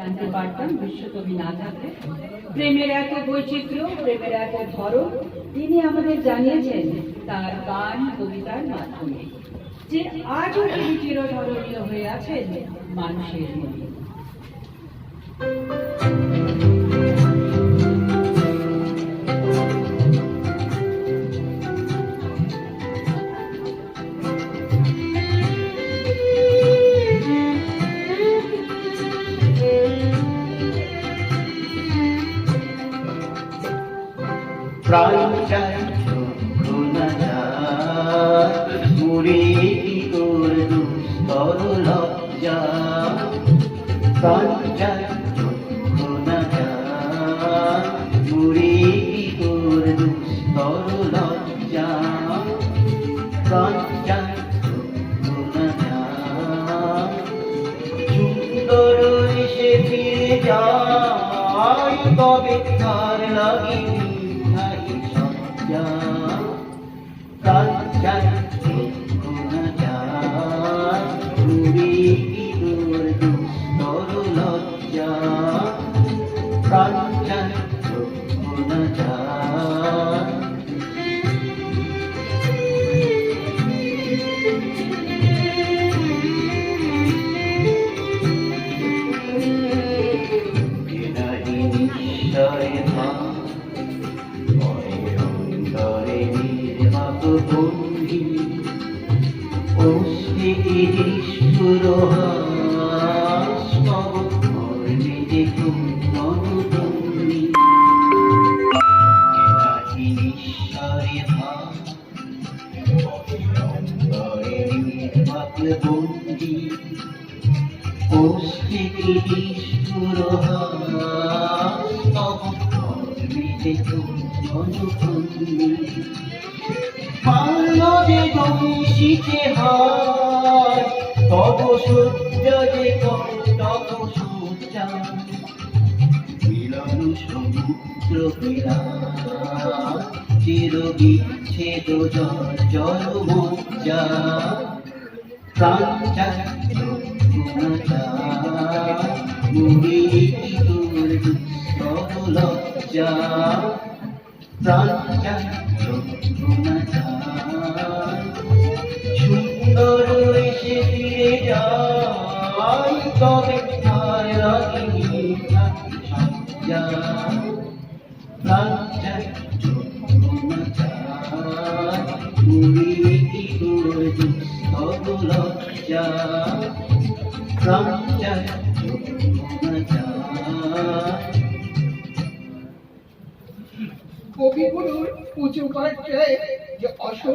জানতে পারতাম বিশ্বকবি না থাকলে। প্রেমের এত বৈচিত্র্য, প্রেমের এত ধরন তিনি আমাদের জানিয়েছেন তার গান কবিতার মাধ্যমে, যে আজও তিনি চিরধরণীয় হয়ে আছেন মানুষের মনে। প্রাণ চাই চক্ষু না যায়, মুড়ে কি তোর দুস্তর লজ্জা। প্রাণ চাই চক্ষু না যায়, মুড়ে কি তোর দুস্তর লজ্জা। প্রাণ চাই চক্ষু না যায়, সুন্দর এসে ফিরে যায়, তবে তার লাগে প্রাণ চাই চক্ষু না যায়, মুড়ে কি তোর দুস্তর লজ্জা। প্রাণ চাই চক্ষু না যায়। বিনাহী নিশ্চয় বন্ধি অস্তিকি সুরহাস মর্মে দেখুন মনোবন্দী। বিনাহী নিঃস্বরে ভাব অন্তরে নির্বাক বন্দী অস্তিকি সুরহাস মর্মে দেখুন মনোবন্দী। মাল্যে দংশিতে হয় তব সূর্য যে তব সূর্যা। মিলন সমুদ্র পেলা চির বিচ্ছেদ জল মজ্জা। প্রাণ চাই চক্ষু না যায়, মুড়ে কি তোর দুস্তর লজ্জা। প্রাণ চাই চক্ষু না যায়, সুন্দর এসে ফিরে যায়, তবে তার লাগে মিথ্যা সজ্জা। প্রাণ চাই চক্ষু না যায়, মুড়ে কি তোর দুস্তর লজ্জা। প্রাণ চাই চক্ষু না যায়। কবিগুরুর উঁচু কণ্ঠে যে অসংখ্য